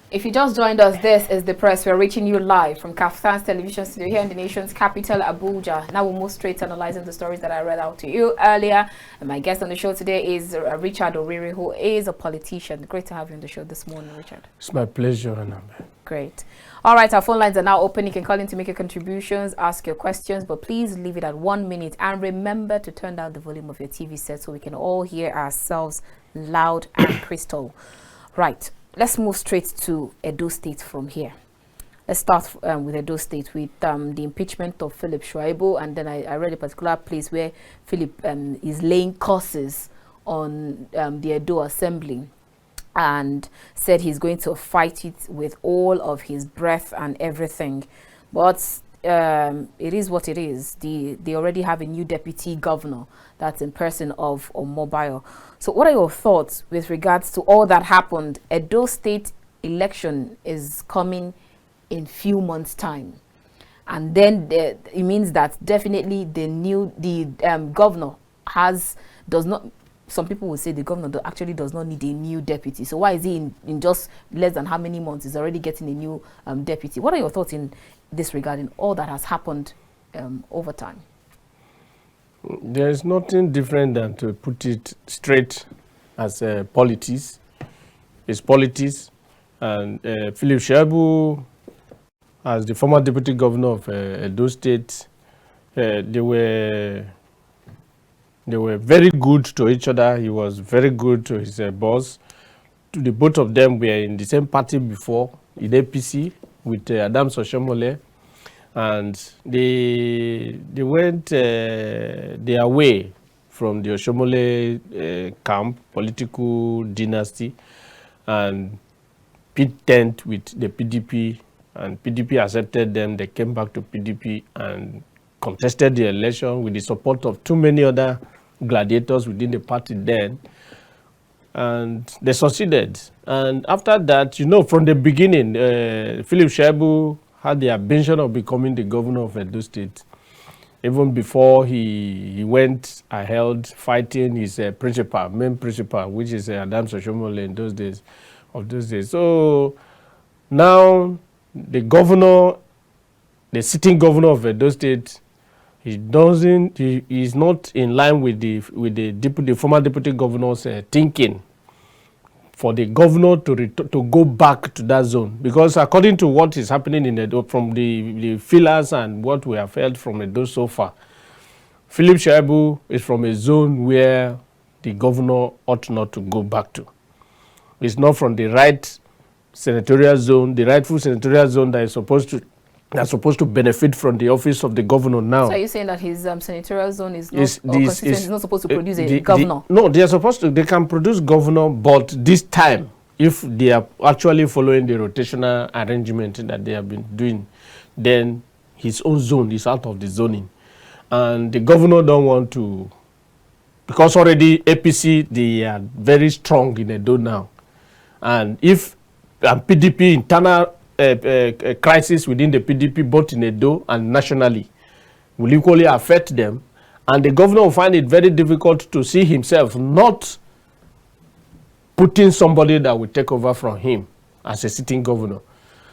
If you just joined us, this is The Press. We're reaching you live from KAFTAN's television studio here in the nation's capital, Abuja. Now we'll move straight to analyzing the stories that I read out to you earlier. And my guest on the show today is Richard Oriri, who is a politician. Great to have you on the show this morning, Richard. It's my pleasure, Annabel. Great. All right, our phone lines are now open. You can call in to make your contributions, ask your questions, but please leave it at 1 minute. And remember to turn down the volume of your TV set so we can all hear ourselves loud and crystal. Right. Let's move straight to Edo State from here. Let's start with Edo State with the impeachment of Philip Shaibu, and then I read a particular place where Philip is laying curses on the Edo Assembly and said he's going to fight it with all of his breath and everything. But it is what it is. They already have a new deputy governor that's in person of Mobile. So what are your thoughts with regards to all that happened? Edo State election is coming in few months' time. And then it means that definitely the governor does not, some people will say the governor actually does not need a new deputy. So why is he in just less than how many months is already getting a new deputy? What are your thoughts in this regarding all that has happened over time? There is nothing different than to put it straight as politics. It's politics. And Philip Shaibu, as the former deputy governor of Edo State, they were very good to each other. He was very good to his boss. The both of them were in the same party before, in APC, with Adams Oshomole. And they went their way from the Oshomole camp, political dynasty, and pit tent with the PDP, and PDP accepted them. They came back to PDP and contested the election with the support of too many other gladiators within the party then, and they succeeded. And after that, you know, from the beginning, Philip Shaibu had the ambition of becoming the governor of Edo State. Even before he went ahead fighting his main principal, which is Adams Oshomole in those days. So now the sitting governor of Edo State, he is not in line with the former deputy governor's thinking for the governor to go back to that zone, because according to what is happening in Edo, from the feelers and what we have heard from Edo so far, Philip Shaibu is from a zone where the governor ought not to go back to. It's not from the right senatorial zone, the rightful senatorial zone that is supposed to benefit from the office of the governor now. So are you saying that his senatorial zone is not supposed to produce a governor? No, they are supposed to. They can produce governor, but this time, if they are actually following the rotational arrangement that they have been doing, then his own zone is out of the zoning, and the governor don't want to, because already APC, they are very strong in Edo now, and if PDP internal crisis within the PDP, both in Edo and nationally, will equally affect them, and the governor will find it very difficult to see himself not putting somebody that will take over from him as a sitting governor.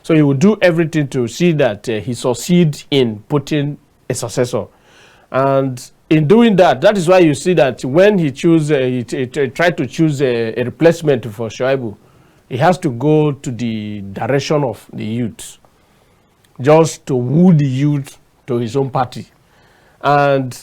So he will do everything to see that he succeeds in putting a successor. And in doing that, that is why you see that when he tried to choose a replacement for Shaibu, he has to go to the direction of the youth, just to woo the youth to his own party. And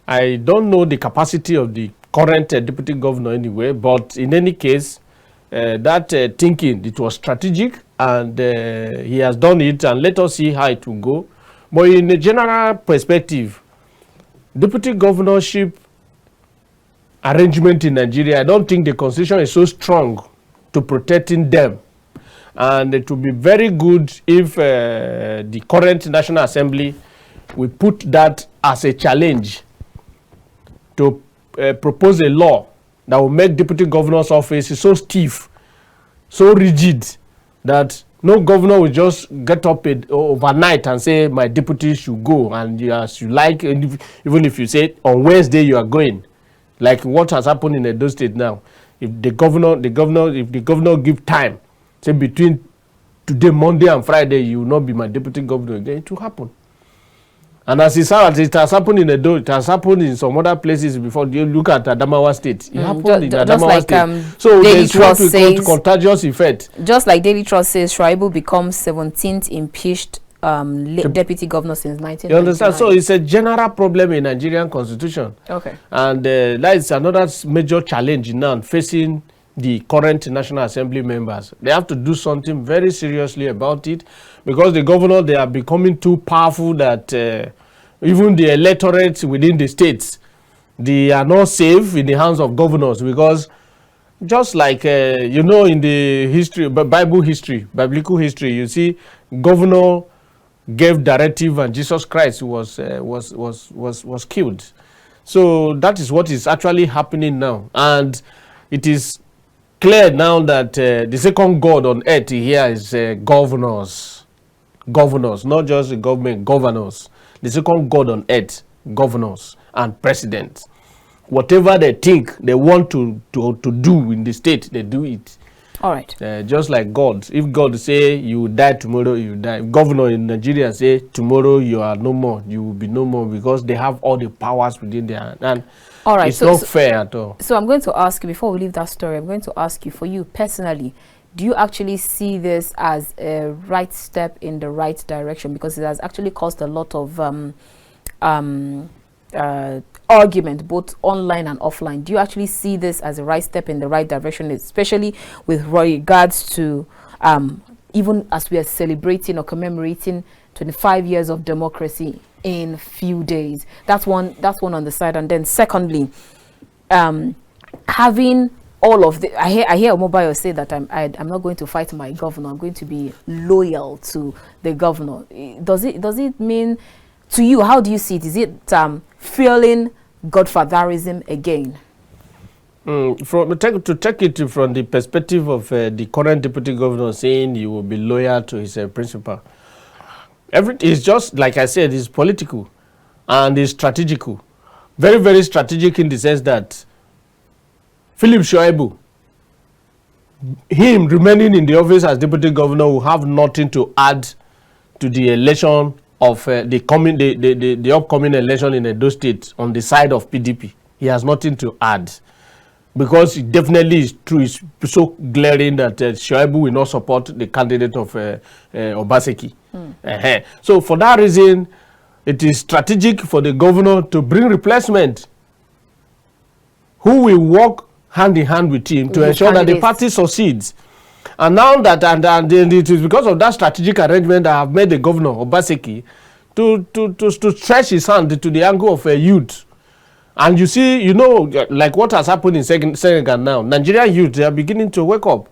I don't know the capacity of the current deputy governor anyway, but in any case, that thinking, it was strategic, and he has done it, and let us see how it will go. But in a general perspective, deputy governorship arrangement in Nigeria, I don't think the constitution is so strong to protecting them, and it would be very good if the current National Assembly will put that as a challenge to propose a law that will make deputy governor's office so stiff, so rigid, that no governor will just get up overnight and say my deputy should go, and as you like, even if you say on Wednesday you are going, like what has happened in Edo State now. If the governor give time, say between today, Monday and Friday, you will not be my deputy governor again. It will happen. And as it has happened in Edo, it has happened in some other places before. You look at Adamawa State. It happened in Adamawa State. So there's what we call contagious effect. Just like Daily Trust says, Shaibu becomes 17th impeached deputy governor since 1999. You understand? So it's a general problem in Nigerian constitution. Okay. And that is another major challenge now facing the current National Assembly members. They have to do something very seriously about it, because the governor, they are becoming too powerful that even the electorate within the states, they are not safe in the hands of governors, because just like you know, in the history, biblical history, you see governor gave directive and Jesus Christ was killed. So that is what is actually happening now, and it is clear now that the second God on earth here is governors, not just the government, governors. The second God on earth, governors and presidents. Whatever they think they want to do in the state, they do it. All right. Just like God. If God say you die tomorrow, you die. Governor in Nigeria say tomorrow you are no more, you will be no more, because they have all the powers within their hand. And all right, it's not fair at all. So I'm going to ask you, before we leave that story, I'm going to ask you, for you personally, do you actually see this as a right step in the right direction? Because it has actually caused a lot of argument, both online and offline. Do you actually see this as a right step in the right direction, especially with regards to even as we are celebrating or commemorating 25 years of democracy in few days? That's one on the side. And then secondly, having all of the, I hear Mobile say that I'm not going to fight my governor, I'm going to be loyal to the governor. Does it mean, to you, how do you see it? Is it feeling godfatherism again? To take it from the perspective of the current deputy governor saying you will be loyal to his principal, everything is just, like I said, is political and is strategical. Very, very strategic, in the sense that Philip Shaibu, him remaining in the office as deputy governor, will have nothing to add to the election of the upcoming election in Edo State on the side of PDP. He has nothing to add, because it definitely is true. It's so glaring that Shaibu will not support the candidate of Obaseki. So for that reason, it is strategic for the governor to bring replacement who will work hand in hand with him to ensure that the party succeeds. And now that, and it is because of that strategic arrangement that have made the governor Obaseki to stretch his hand to the angle of a youth. And you see, you know, like what has happened in Senegal now, Nigerian youth, they are beginning to wake up.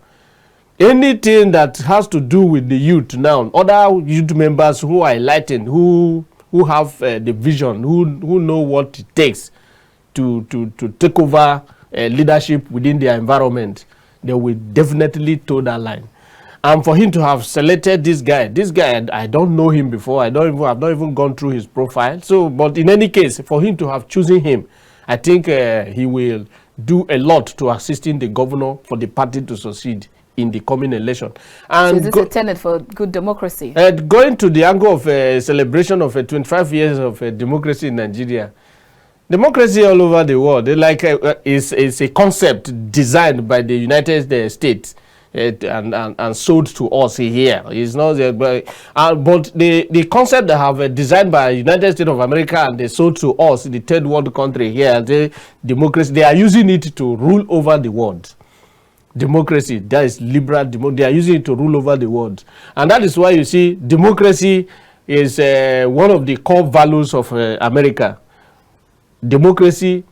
Anything that has to do with the youth now, other youth members who are enlightened, who have the vision, who know what it takes to take over leadership within their environment, they will definitely toe that line. And for him to have selected this guy, I don't know him before. I've not even gone through his profile. So, but in any case, for him to have chosen him, I think he will do a lot to assisting the governor for the party to succeed in the coming election. And so is this a tenet for good democracy? Going to the angle of a celebration of 25 years of democracy in Nigeria, democracy all over the world, is a concept designed by the United States and sold to us here. It's not but the concept that have designed by United States of America and they sold to us, the third world country here, the democracy, they are using it to rule over the world. Democracy, that is liberal democracy, they are using it to rule over the world. And that is why you see democracy is one of the core values of America. Democracy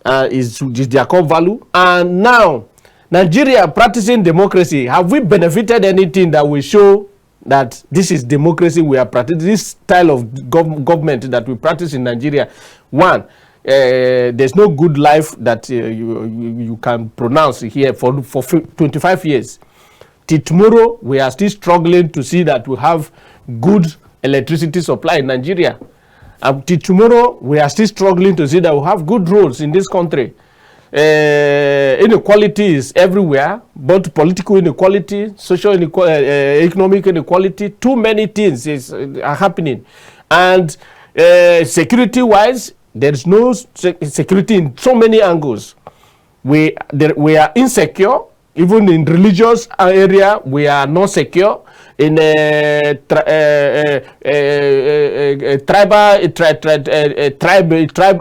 is their core value. And now Nigeria practicing democracy, have we benefited anything that will show that this is democracy we are practicing, this style of government that we practice in Nigeria? One, there's no good life that you can pronounce here for 25 years. Till tomorrow, we are still struggling to see that we have good electricity supply in Nigeria. Till tomorrow, we are still struggling to see that we have good roads in this country. inequality is everywhere, both political inequality, social inequality, economic inequality. Too many things are happening. And security-wise, there is no security in so many angles. We are insecure. Even in religious area, we are not secure. In tribe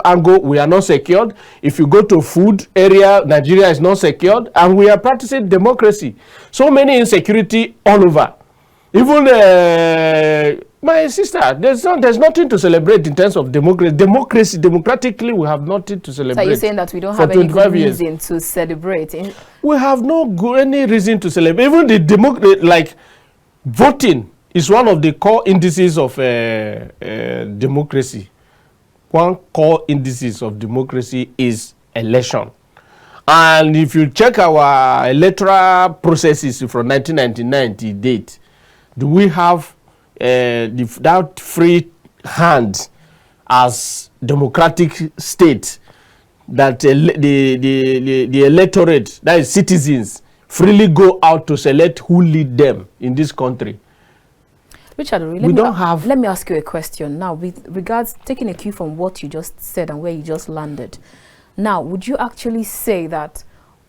angle, we are not secured. If you go to food area, Nigeria is not secured, and we are practicing democracy. So many insecurity all over. Even my sister, there's nothing to celebrate in terms of democracy. Democratically, we have nothing to celebrate. So you're saying that we don't have any good reason to celebrate? We have any reason to celebrate. Even the like voting is one of the core indices of democracy. One core indices of democracy is election. And if you check our electoral processes from 1999 to date, do we have that free hand as democratic state that the electorate, that is citizens, freely go out to select who lead them in this country? Richard, let me ask you a question now with regards, taking a cue from what you just said and where you just landed. Now, would you actually say that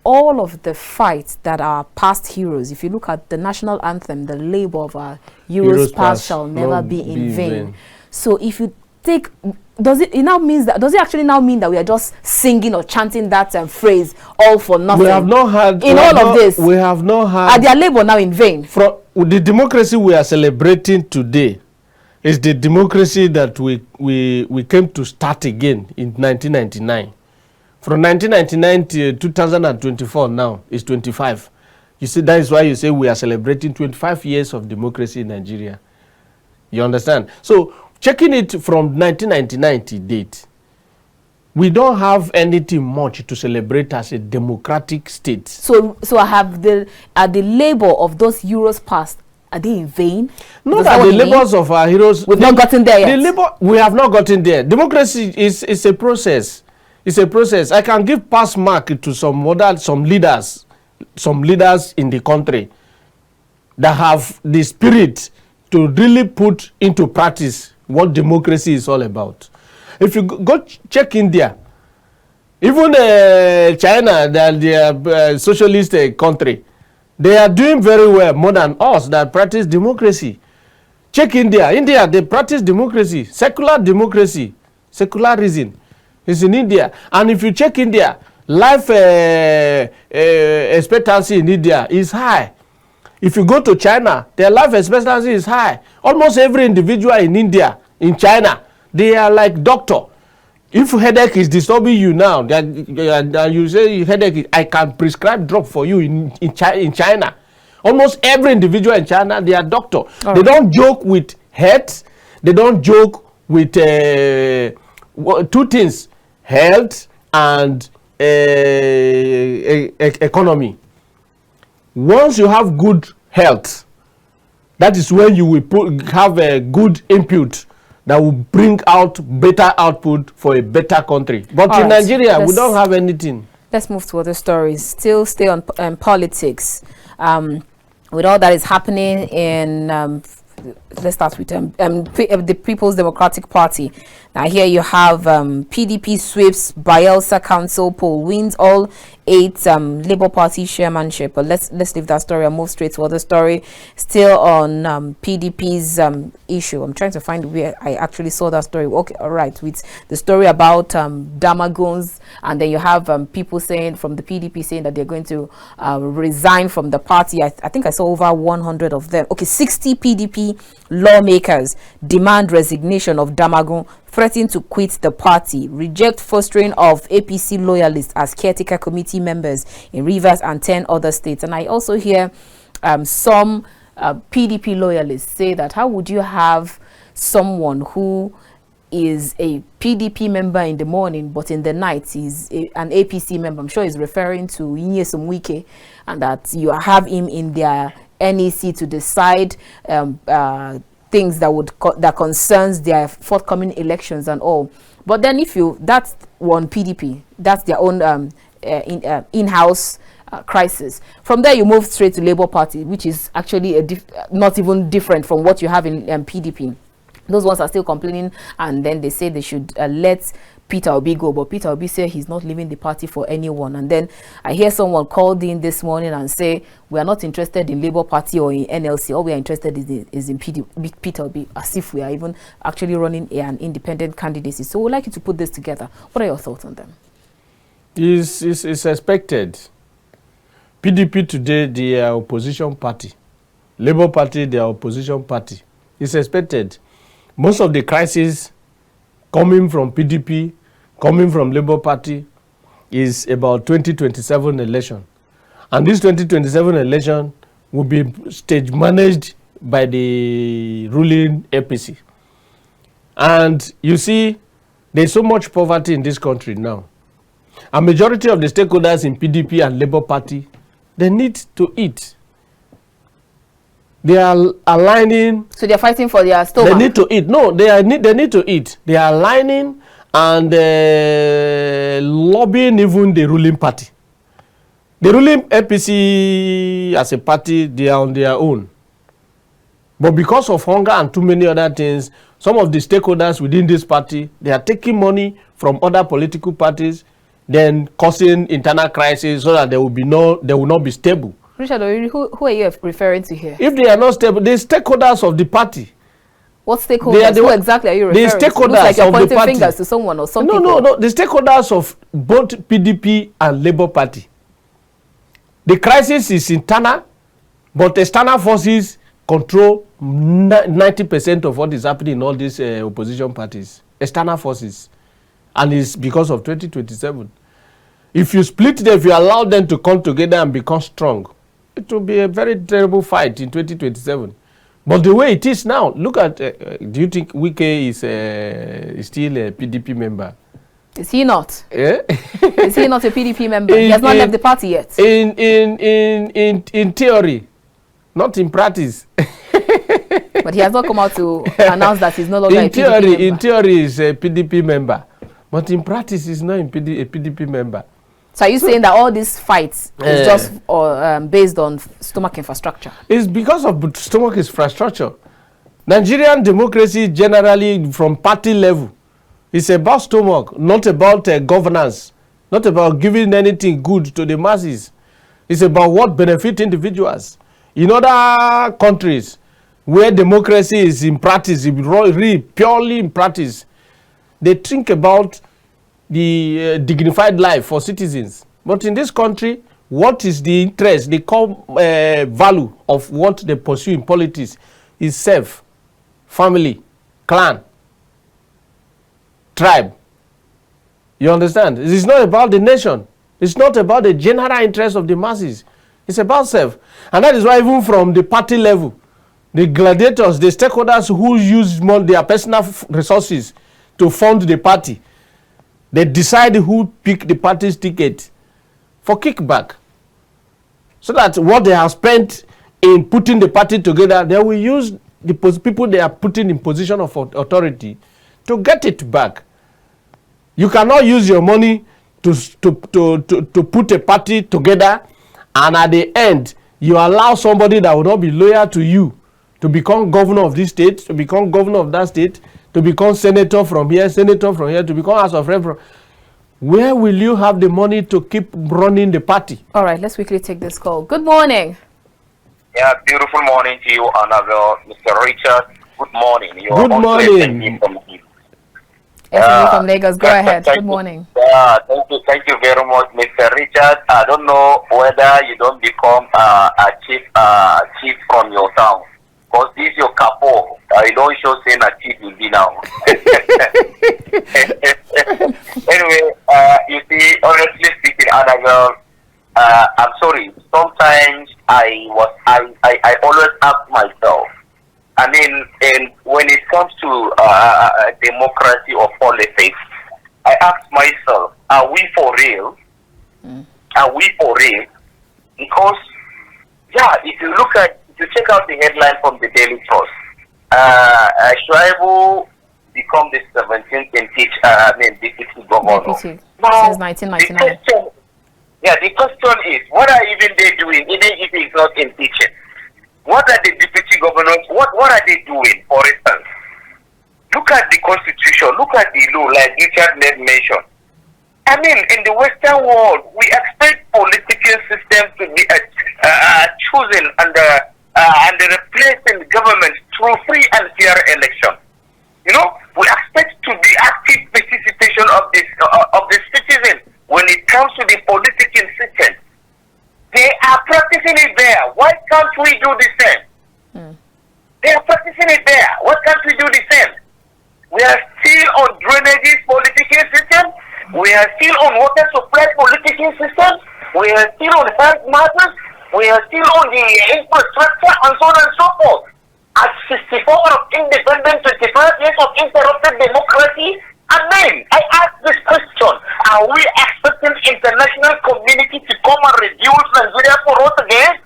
all of the fights that our past heroes, if you look at the national anthem, the labor of our heroes past shall never be in vain. So if you take, does it actually now mean that we are just singing or chanting that phrase all for nothing? We have not had this. We have not had. Are their labor now in vain? From the democracy we are celebrating today is the democracy that we came to start again in 1999. From 1999 to 2024 now is 25. You see, that is why you say we are celebrating 25 years of democracy in Nigeria. You understand? So, checking it from 1999 to date, we don't have anything much to celebrate as a democratic state. So are the labor of those heroes past, are they in vain? Not that the labors of our heroes. We've not gotten there yet. We have not gotten there. Democracy is a process. It's a process. I can give pass mark to some leaders in the country that have the spirit to really put into practice what democracy is all about. If you go check India, even China, that they are socialist country, they are doing very well, more than us that practice democracy. Check India. India, they practice democracy, secularism is in India. And if you check India, life expectancy in India is high. If you go to China, their life expectancy is high. Almost every individual in India, in China, they are like doctor. If headache is disturbing you now, that you say headache, I can prescribe drug for you in China. Almost every individual in China, they are doctor. They don't joke with health. They don't joke with two things: health and economy. Once you have good health, that is when you will have a good input that will bring out better output for a better country. But in Nigeria, we don't have anything. Let's move to other stories. Still stay on politics. With all that is happening in, let's start with the People's Democratic Party. Now here you have PDP sweeps Bayelsa Council poll, wins all 8 Labour Party chairmanship. But let's leave that story and move straight to other story. Still on PDP's issue. I'm trying to find where I actually saw that story. Okay, all right, with the story about Damagons, and then you have people saying from the PDP saying that they're going to resign from the party. I think I saw over 100 of them. Okay, 60 PDP lawmakers demand resignation of Damagun, threaten to quit the party, reject fostering of APC loyalists as caretaker committee members in Rivers and 10 other states. And I also hear some PDP loyalists say that how would you have someone who is a PDP member in the morning, but in the night is an APC member? I'm sure he's referring to Nyesom Wike, and that you have him in their NEC to decide things that concerns their forthcoming elections and all. But then if you, that's one PDP, that's their own in-house crisis. From there, you move straight to Labour Party, which is actually not even different from what you have in PDP. Those ones are still complaining, and then they say they should let Peter Obi go, but Peter Obi said he's not leaving the party for anyone. And then I hear someone called in this morning and say, we are not interested in Labour Party or in NLC. All we are interested is in Peter Obi, as if we are even actually running an independent candidacy. So we'd like you to put this together. What are your thoughts on them? It's expected. PDP today, they are opposition party. Labour Party, they are opposition party. It's expected. Most of the crises coming from PDP, coming from Labour Party, is about 2027 election. And this 2027 election will be stage managed by the ruling APC. And you see, there's so much poverty in this country now. A majority of the stakeholders in PDP and Labour Party, they need to eat. They are aligning. So they are fighting for their stomach. They need to eat. No, they need to eat. They are aligning and lobbying even the ruling party. The ruling APC as a party, they are on their own. But because of hunger and too many other things, some of the stakeholders within this party, they are taking money from other political parties, then causing internal crisis so that they will not be stable. Richard Oriri, who are you referring to here? If they are not stable, the stakeholders of the party. What stakeholders? Who exactly are you referring to? The stakeholders like you're of the pointing party. Fingers to someone or something. No. The stakeholders of both PDP and Labour Party. The crisis is internal, but external forces control 90% of what is happening in all these opposition parties. External forces. And it's because of 2027. If you split them, if you allow them to come together and become strong, it will be a very terrible fight in 2027. But the way it is now, look at, do you think Wike is still a PDP member? Is he not? Yeah? Is he not a PDP member? He has not left the party yet. In theory, not in practice. But he has not come out to announce that he's no longer a PDP member. In theory, he's a PDP member. But in practice, he's not a PDP member. So are you saying that all these fights is just based on stomach infrastructure? It's because of stomach infrastructure. Nigerian democracy generally from party level is about stomach, not about governance, not about giving anything good to the masses. It's about what benefit individuals. In other countries where democracy is in practice, really purely in practice, they think about the dignified life for citizens. But in this country, what is the interest, the core value of what they pursue in politics is self, family, clan, tribe. You understand? It is not about the nation. It's not about the general interest of the masses. It's about self. And that is why even from the party level, the gladiators, the stakeholders who use their personal resources to fund the party, they decide who pick the party's ticket for kickback. So that what they have spent in putting the party together, they will use the people they are putting in position of authority to get it back. You cannot use your money to put a party together, and at the end, you allow somebody that will not be loyal to you to become governor of this state, to become governor of that state, to become senator from here, to become House of Reps. Where will you have the money to keep running the party? All right, let's quickly take this call. Good morning. Yeah, beautiful morning to you, Annabel. Mr. Richard, good morning. Good morning. From Lagos. Go ahead. Good morning. Thank you very much, Mr. Richard. I don't know whether you don't become a chief from your town. Because this is your capo. You don't show saying a chief will be now. Anyway, you see, honestly speaking, Annabel, I'm sorry. Sometimes I always ask myself, I mean, when it comes to democracy or politics, I ask myself, are we for real? Are we for real? Because, yeah, if you check out the headline from the Daily Trust, Shaibu become the 17th deputy governor. Since 1999. Yeah, the question is, what are even they doing, even if it's not impeaching? What are the deputy governors, what are they doing, for instance? Look at the constitution, look at the law, like Richard made mention. I mean, in the Western world, we expect political systems to be chosen and replacing government through free and fair election. You know, we expect to be active participation of the citizen when it comes to the political system. They are practicing it there. Why can't we do the same? They are practicing it there. Why can't we do the same? We are still on drainages political system. We are still on water supply political system. We are still on health matters. We are still on the infrastructure and so on and so forth. At 64 of independent, 25 years of interrupted democracy. And then I ask this question: are we expecting international community to come and reduce Nigeria for us again?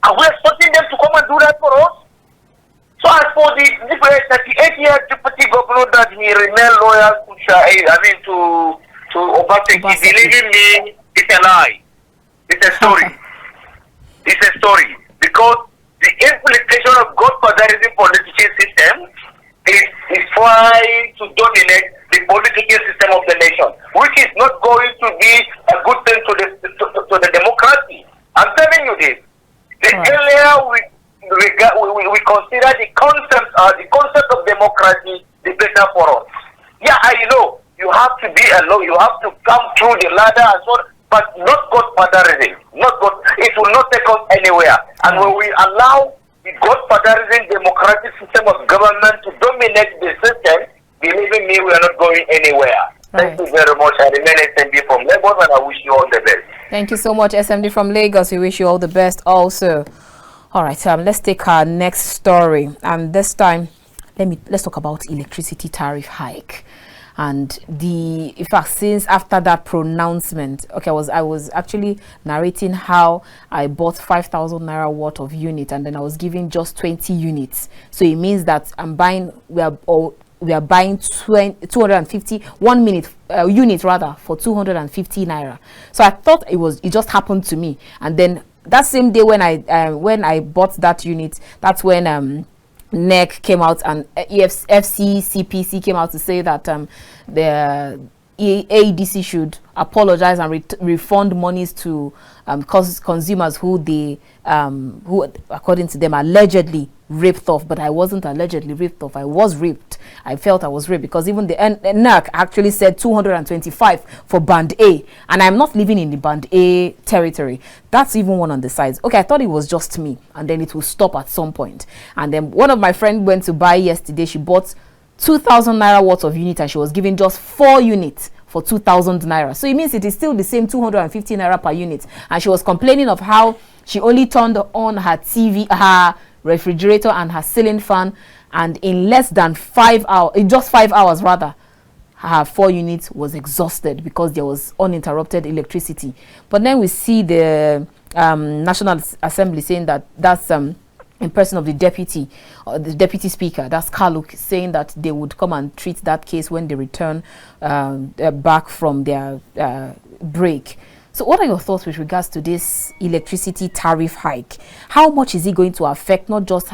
Are we expecting them to come and do that for us? So as for the 38-year deputy governor that he remained loyal to Obaseki, believing me, it's a lie. It's a story. It's a story. Because the implication of godfatherism political system is trying to dominate the political system of the nation, which is not going to be a good thing to the democracy. I'm telling you this. The earlier we consider the concept of democracy, the better for us. Yeah, I know you have to be alone, you have to come through the ladder and so on, but not godfatherism. It will not take us anywhere. And when we allow the godfatherism democratic system of government to dominate the system, believe me, we are not going anywhere. Thank you very much. I remain SMD from Lagos, and I wish you all the best. Thank you so much, SMD from Lagos. We wish you all the best also. All right, let's take our next story, and this time let's talk about electricity tariff hike. And in fact, since after that pronouncement, okay, I was actually narrating how I bought 5,000 naira worth of unit, and then I was giving just 20 units. So it means that we are buying 250 1 minute unit rather for 250 naira. So I thought it just happened to me, and then that same day when I bought that unit, that's when NEC came out and EFCC came out to say that the AEDC should apologize and refund monies to consumers who according to them allegedly raped off. But I wasn't allegedly raped off. I was raped. I felt I was raped, because even the NEC actually said 225 for band A, and I'm not living in the band A territory. That's even one on the sides. Okay, I thought it was just me, and then it will stop at some point. And then one of my friends went to buy yesterday. She bought 2,000 naira worth of unit, and she was giving just 4 units for 2,000 naira. So it means it is still the same 250 naira per unit. And she was complaining of how she only turned on her TV, her refrigerator and her ceiling fan, and in less than 5 hours, in just 5 hours rather, her 4 units was exhausted because there was uninterrupted electricity. But then we see the National Assembly saying that that's in person of the deputy speaker, that's Kaluk, saying that they would come and treat that case when they return back from their break. So what are your thoughts with regards to this electricity tariff hike? How much is it going to affect not just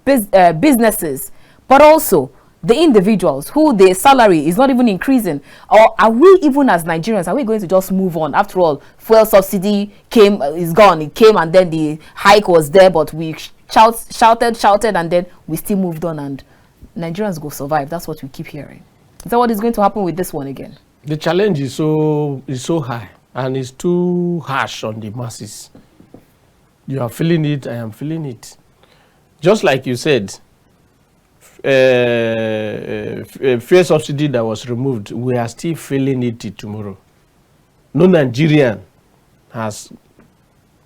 businesses, but also the individuals who their salary is not even increasing? Or are we, even as Nigerians, are we going to just move on? After all, fuel subsidy is gone. It came and then the hike was there, but we shouted, and then we still moved on, and Nigerians go survive. That's what we keep hearing. Is that what is going to happen with this one again? The challenge is so high, and it's too harsh on the masses. You are feeling it, I am feeling it. Just like you said, fuel subsidy that was removed, we are still feeling it till tomorrow. No Nigerian has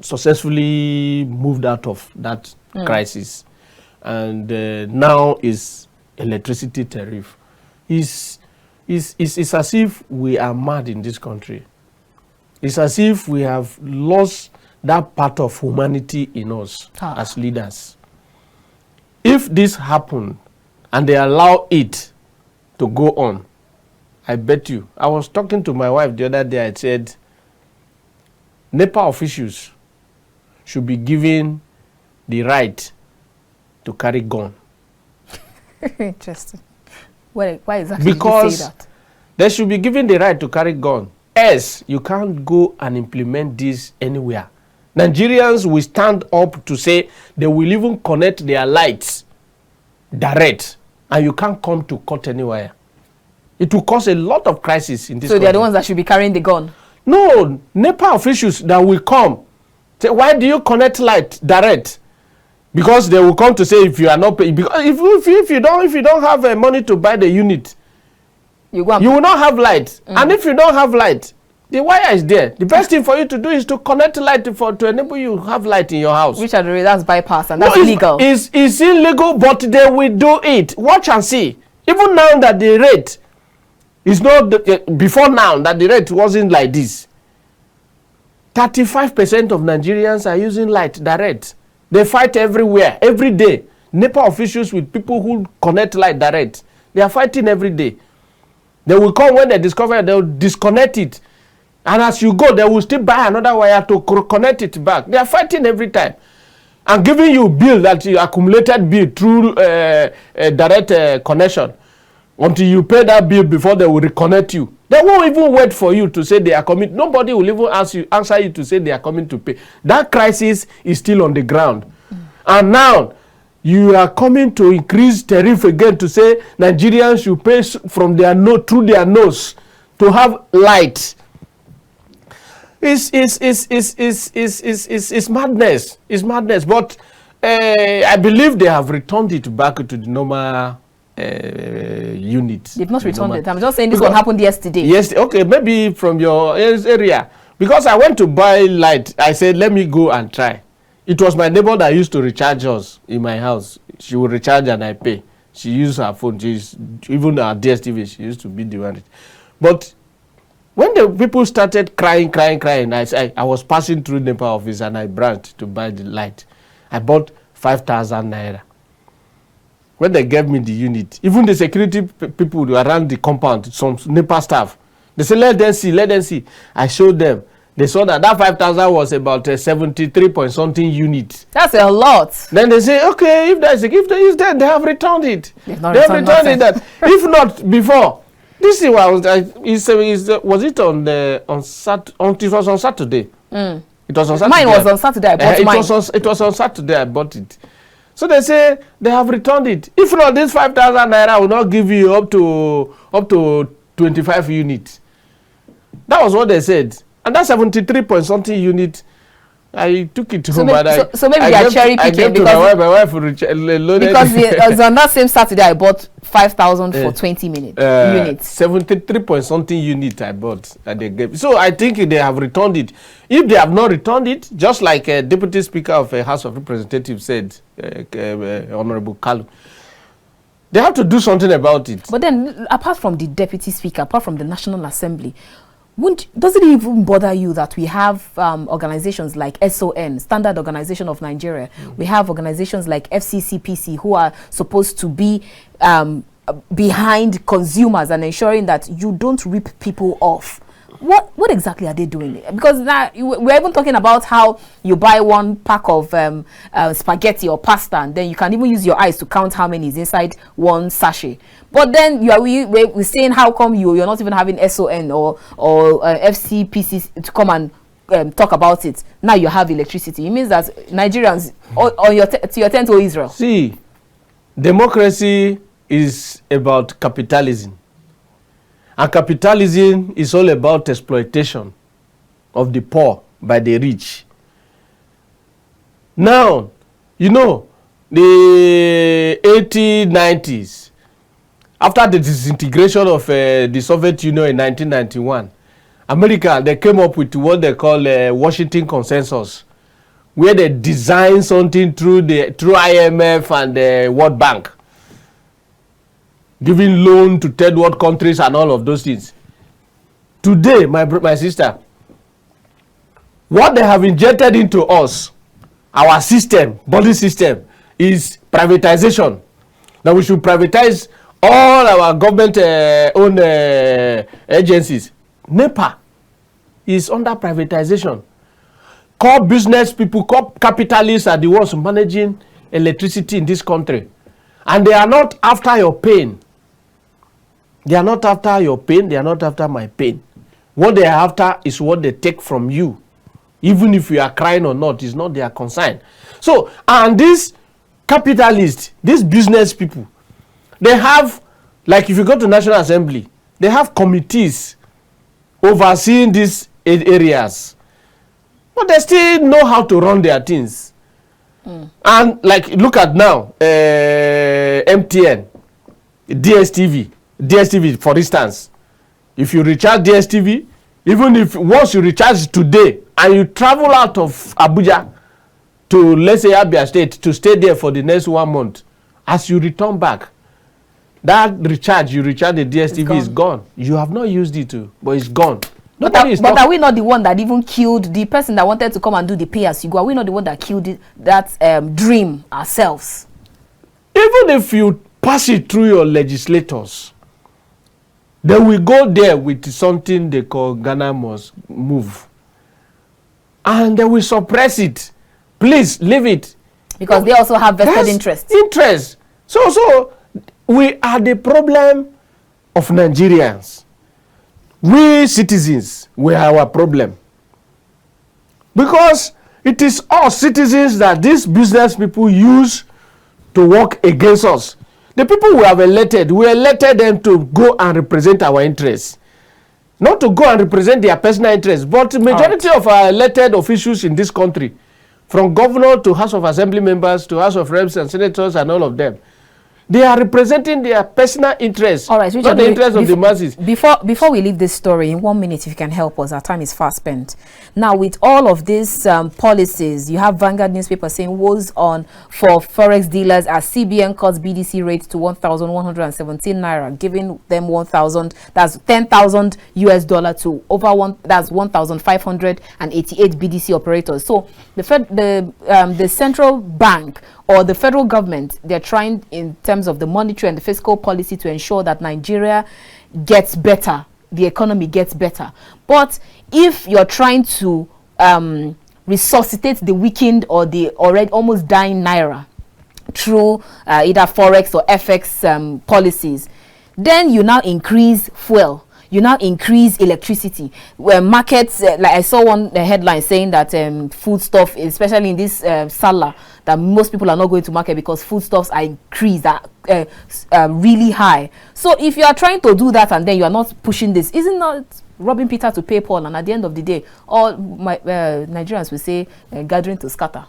successfully moved out of that crisis, and now is electricity tariff. It's as if we are mad in this country. It's as if we have lost that part of humanity in us as leaders. If this happened and they allow it to go on, I bet you. I was talking to my wife the other day. I said, NEPA officials should be given the right to carry gun. Interesting. Why exactly because did you say that? They should be given the right to carry gun. Else, you can't go and implement this anywhere. Nigerians will stand up to say they will even connect their lights direct, and you can't come to court anywhere. It will cause a lot of crisis in this country. They're the ones that should be carrying the gun? No, NEPA officials that will come. Say, why do you connect light direct? Because they will come to say if you are not paying. Because if you don't have money to buy the unit, you will not have light. And if you don't have light, the wire is there. The best thing for you to do is to connect light to enable you to have light in your house. Which are the that's bypass, and that's illegal. It's illegal, but they will do it. Watch and see. Even now that the rate is not before now that the rate wasn't like this. 35% of Nigerians are using light direct. They fight everywhere, every day. NEPA officials with people who connect light direct. They are fighting every day. They will come when they discover, they will disconnect it. And as you go, they will still buy another wire to connect it back. They are fighting every time. And giving you bill that you accumulated bill through direct connection. Until you pay that bill before they will reconnect you. They won't even wait for you to say they are coming. Nobody will even answer you to say they are coming to pay. That crisis is still on the ground. And now, you are coming to increase tariff again to say Nigerians should pay from their nose, through their nose, to have light. It's madness. It's madness. But I believe they have returned it back to the normal unit. They've not returned it. I'm just saying this one happened yesterday. Yes, okay, maybe from your area. Because I went to buy light, I said, let me go and try. It was my neighbor that used to recharge us in my house. She would recharge and I pay. She used her phone. Even our DSTV, she used to be the one. But when the people started crying, I was passing through NEPA office and I branched to buy the light. I bought 5,000 naira. When they gave me the unit, even the security people around the compound, some NEPA staff, they said, let them see. I showed them. They saw that 5,000 was about 73 point something units. That's a lot. Then they say, okay, if there's a gift, they have returned it. They have returned it. That if not before, this is what was it on Saturday? It was on Saturday. Mine was on Saturday. I bought mine. It was on Saturday. I bought it. So they say they have returned it. If not, this 5,000 naira will not give you up to 25 units. That was what they said. And that 73 point something unit, I took it home. So maybe they are cherry picking because my wife loaded because on that same Saturday I bought 5,000 for 20 units. 73 point something unit I bought and they gave. So I think they have returned it. If they have not returned it, just like Deputy Speaker of House of Representatives said, Honorable Kalu, they have to do something about it. But then, apart from the Deputy Speaker, apart from the National Assembly, does it even bother you that we have organizations like SON, Standard Organization of Nigeria? We have organizations like FCCPC who are supposed to be behind consumers and ensuring that you don't rip people off. What exactly are they doing? Because now we're even talking about how you buy one pack of spaghetti or pasta, and then you can even use your eyes to count how many is inside one sachet. But then we're saying how come you're not even having SON or FCPC to come and talk about it. Now you have electricity. It means that Nigerians on your tent to Israel. See, democracy is about capitalism. And capitalism is all about exploitation of the poor by the rich. Now, you know, the 80s, 90s, after the disintegration of the Soviet Union in 1991, America, they came up with what they call Washington Consensus, where they design something through IMF and the World Bank, giving loan to third world countries and all of those things. Today, my sister, what they have injected into us, our system, body system, is privatization. Now we should privatize all our government owned agencies. NEPA is under privatization. core business people, core capitalists are the ones managing electricity in this country. And they are not after your pain. They are not after your pain. They are not after my pain. What they are after is what they take from you. Even if you are crying or not, it's not their concern. So, and these capitalists, these business people, they have, like if you go to National Assembly, they have committees overseeing these areas. But they still know how to run their things. And like, look at now, MTN, DSTV, for instance. If you recharge DSTV, even if once you recharge today and you travel out of Abuja to, let's say, Abia State, to stay there for the next 1 month, as you return back, that recharge, you recharge the DSTV is gone. You have not used it, but it's gone. But are we not the one that even killed the person that wanted to come and do the pay as you go? Are we not the one that killed that dream ourselves? Even if you pass it through your legislators, they will go there with something they call Ghana must move. And they will suppress it. Please, leave it. Because they also have vested interest. Interest. So we are the problem of Nigerians. We citizens, we are our problem. Because it is us citizens that these business people use to work against us. The people we have elected, we elected them to go and represent our interests. Not to go and represent their personal interests, but the majority of our elected officials in this country, from governor to House of Assembly members to House of Reps and senators and all of them, they are representing their personal interests, all right, Richard, not the interests of the masses. Before we leave this story, in 1 minute, if you can help us, our time is fast spent. Now, with all of these policies, you have Vanguard newspaper saying woes on for forex dealers as CBN cuts BDC rate to 1,117 naira, giving them 1,000. That's 10,000 US dollar to over one. That's 1,588 BDC operators. So the central bank or the federal government, they're trying in terms of the monetary and the fiscal policy to ensure that Nigeria gets better, the economy gets better. But if you're trying to resuscitate the weakened or the already almost dying naira through either forex or FX policies, then you now increase fuel. You now increase electricity. Where markets, like I saw one headline saying that foodstuff, especially in this Salah, that most people are not going to market because foodstuffs are increased, really high. So if you are trying to do that and then you are not pushing this, isn't that robbing Peter to pay Paul? And at the end of the day, all Nigerians will say gathering to scatter.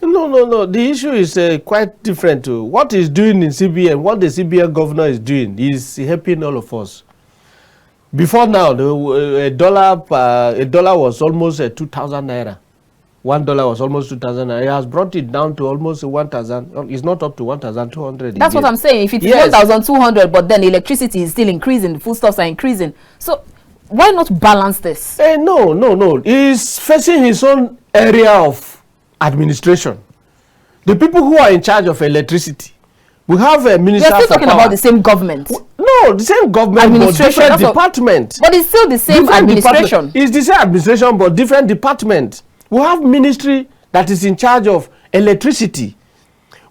No. The issue is quite different too. What he's doing in CBN, what the CBN governor is doing, is helping all of us. Before now, a dollar was almost 2,000 naira. $1 was almost 2,000 naira. He has brought it down to almost 1,000. It's not up to 1,200. That's what I'm saying. If it's 1,200, but then electricity is still increasing, the foodstuffs are increasing. So why not balance this? No. He's facing his own area of administration. The people who are in charge of electricity. We have a minister. You're still talking about the same government. No, the same government, administration, but different department. But it's still the same administration. It's the same administration, but different department. We have ministry that is in charge of electricity.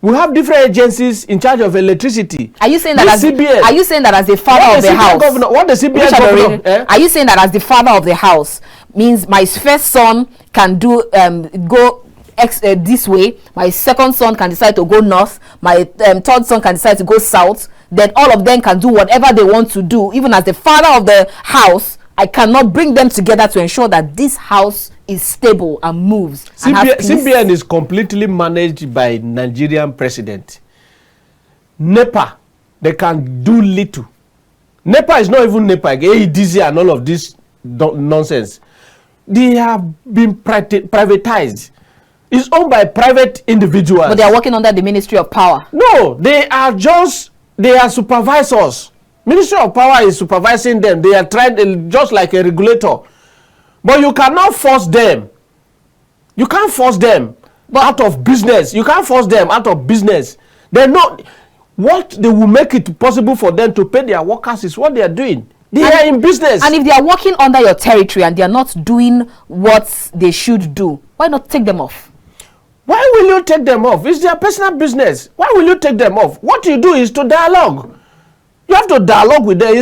We have different agencies in charge of electricity. Are you saying that as CBN, are you saying that as the father of the house? What the CBN governor? Are you saying that as the father of the house means my first son can do go this way, my second son can decide to go north, my third son can decide to go south, then all of them can do whatever they want to do. Even as the father of the house, I cannot bring them together to ensure that this house is stable and moves. CBN is completely managed by Nigerian president. NEPA, they can do little. NEPA is not even NEPA, AEDC and all of this nonsense. They have been privatized. It's owned by private individuals. But they are working under the Ministry of Power. No, they are supervisors. Ministry of Power is supervising them. They are trying just like a regulator. But you cannot force them. You can't force them out of business. You can't force them out of business. They're not. What they will make it possible for them to pay their workers is what they are doing. They are in business. And if they are working under your territory and they are not doing what they should do, Why not take them off? Why will you take them off? It's their personal business. Why will you take them off? What you do is to dialogue. You have to dialogue with them.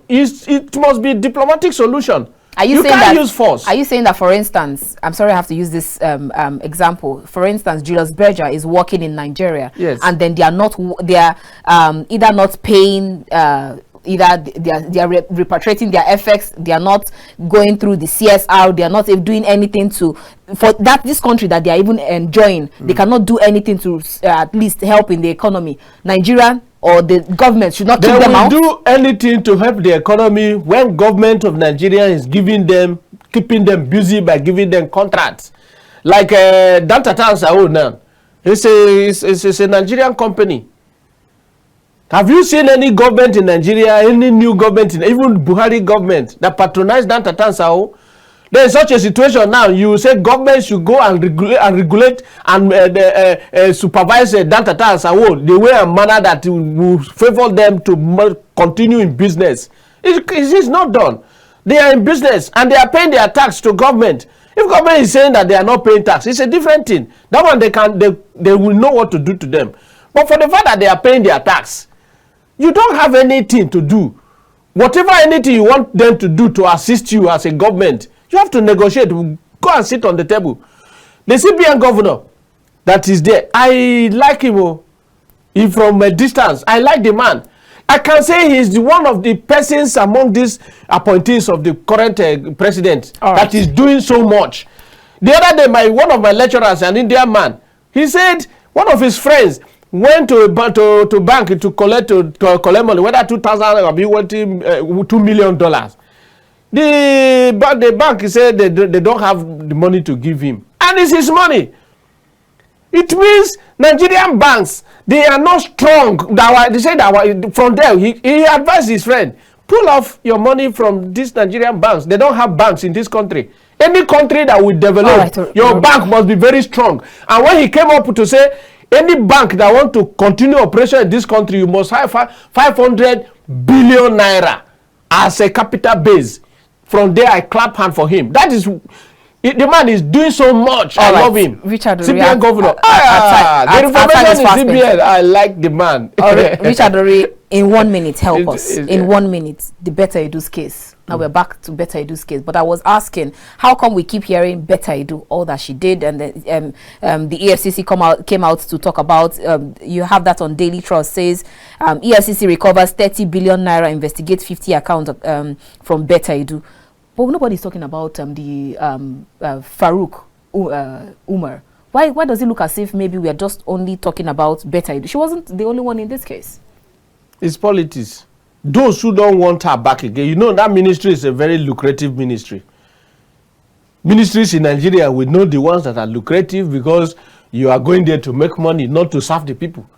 It must be a diplomatic solution. You can't use force. Are you saying that, for instance, I'm sorry I have to use this example. For instance, Julius Berger is working in Nigeria, yes, and then they are either not paying, either they are repatriating their FX, they are not going through the CSR, they are not doing anything for this country that they are even enjoying. They cannot do anything to at least help in the economy. Nigeria or the government should not keep them out. They will do anything to help the economy when government of Nigeria is keeping them busy by giving them contracts. Like Dantata now. It's a Nigerian company. Have you seen any government in Nigeria, any new government, even Buhari government, that patronize Dantata? There is such a situation now. You say government should go and regulate and supervise Dantata the way and manner that will favor them to continue in business. It is not done. They are in business and they are paying their tax to government. If government is saying that they are not paying tax, it's a different thing. That one they will know what to do to them. But for the fact that they are paying their tax, you don't have anything to do. Whatever anything you want them to do to assist you as a government, you have to negotiate. Go and sit on the table. The CBN governor that is there, I like him. He from a distance. I like the man. I can say he's one of the persons among these appointees of the current president that is doing so much. The other day, one of my lecturers, an Indian man, he said one of his friends went to bank to collect money, whether 2,000 or $2 million. The bank said they don't have the money to give him, and it's his money. It means Nigerian banks, they are not strong. They say that from there he advised his friend, pull off your money from these Nigerian banks. They don't have banks in this country. Any country that will develop, your bank must be very strong. And when he came up to say, any bank that want to continue operation in this country, you must have 500 billion naira as a capital base. From there, I clap hand for him. That is, the man is doing so much. I love him. Richard, CBN governor. The information is CBN. I like the man. Richard, in 1 minute, help us. In 1 minute, the Better Edu's case. Now we're back to Better Edu's case. But I was asking, how come we keep hearing Better Edu, all that she did, and then the EFCC came out to talk about, you have that on Daily Trust, says EFCC recovers 30 billion naira, investigates 50 accounts from Better Edu. But nobody's talking about the Farouk Umar. Why does it look as if maybe we are just only talking about Better Edu? She wasn't the only one in this case. It's politics. Those who don't want her back again, you know that ministry is a very lucrative ministry. Ministries in Nigeria, we know the ones that are lucrative because you are going there to make money, not to serve the people.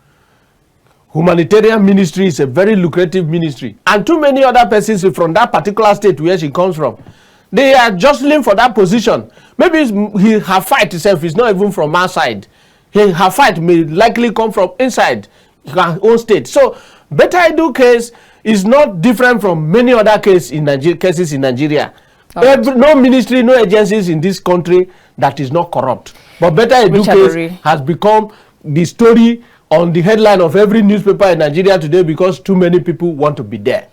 Humanitarian ministry is a very lucrative ministry. And too many other persons from that particular state where she comes from, they are jostling for that position. Maybe her fight itself is not even from our side. Her fight may likely come from inside her own state. So, Better Edu case is not different from many other cases in Nigeria. No ministry, no agencies in this country that is not corrupt. But Better Edu case has become the story on the headline of every newspaper in Nigeria today because too many people want to be there.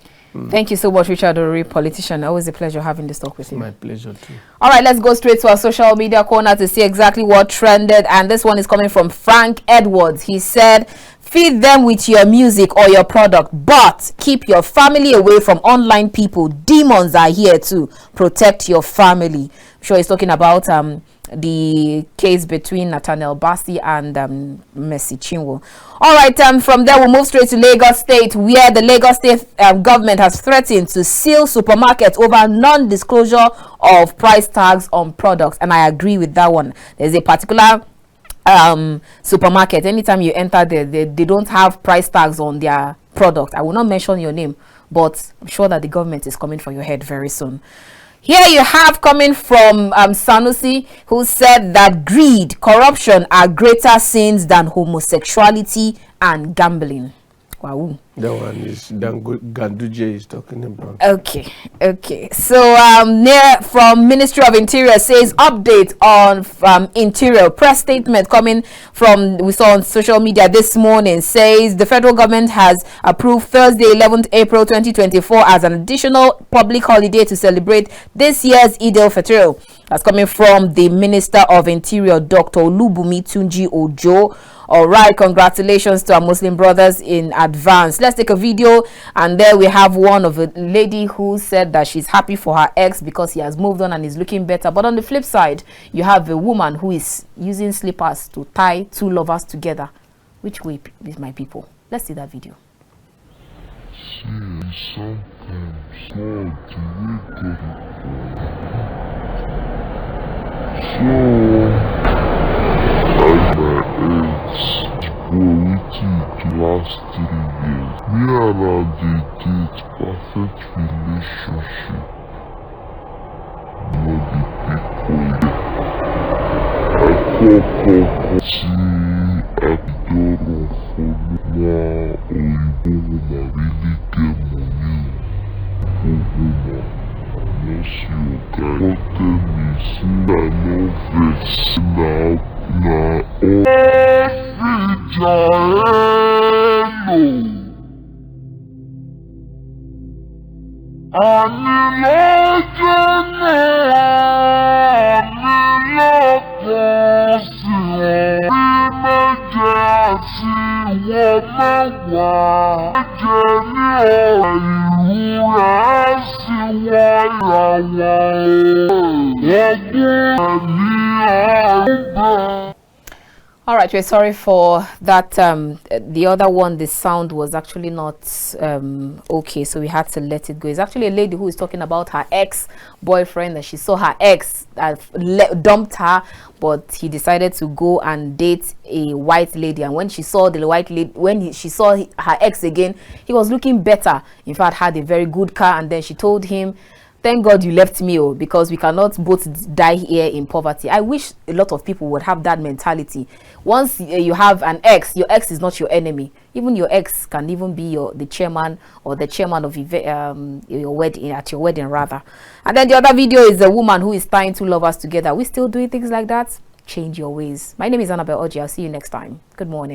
Thank you so much, Richard Oriri, politician. Always a pleasure having this talk with you. My pleasure too. All right, let's go straight to our social media corner to see exactly what trended. And this one is coming from Frank Edwards. He said, feed them with your music or your product, but keep your family away from online people. Demons are here to protect your family. I'm sure he's talking about the case between Nathaniel Bassey and Mercy Chinwo. All right, from there we'll move straight to Lagos State, where the Lagos State government has threatened to seal supermarkets over non-disclosure of price tags on products, and I agree with that one. There's a particular supermarket, anytime you enter there, they don't have price tags on their product. I will not mention your name, but I'm sure that the government is coming for your head very soon. Here you have coming from Sanusi, who said that greed, corruption are greater sins than homosexuality and gambling. Wow. That one is Ganduje is talking about. Okay. So from Ministry of Interior says update on Interior. Press statement coming from, we saw on social media this morning, says the federal government has approved Thursday 11th April 2024 as an additional public holiday to celebrate this year's Eid al-Fitr. That's coming from the Minister of Interior, Dr. Olubunmi Tunji Ojo. All right, congratulations to our Muslim brothers in advance. Let's take a video, and there we have one of a lady who said that she's happy for her ex because he has moved on and is looking better. But on the flip side, you have a woman who is using slippers to tie two lovers together. Which way is my people? Let's see that video. Last 3 years, me and her did perfect relationship. No the people I don't follow now Oyibo woman really get money. Woman, no see your guy. Don't tell me, see I no vex now All right, we're sorry for that. The other one, the sound was actually not okay, so we had to let it go. It's actually a lady who is talking about her ex-boyfriend, that she saw her ex dumped her, but he decided to go and date a white lady. And when she saw the white lady, she saw her ex again, he was looking better. In fact, had a very good car. And then she told him, "Thank God you left me, because we cannot both die here in poverty." I wish a lot of people would have that mentality. Once you have an ex, your ex is not your enemy. Even your ex can even be the chairman or the chairman of your wedding, at your wedding rather. And then the other video is a woman who is tying two lovers together. We still doing things like that? Change your ways. My name is Annabel Orji. I'll see you next time. Good morning.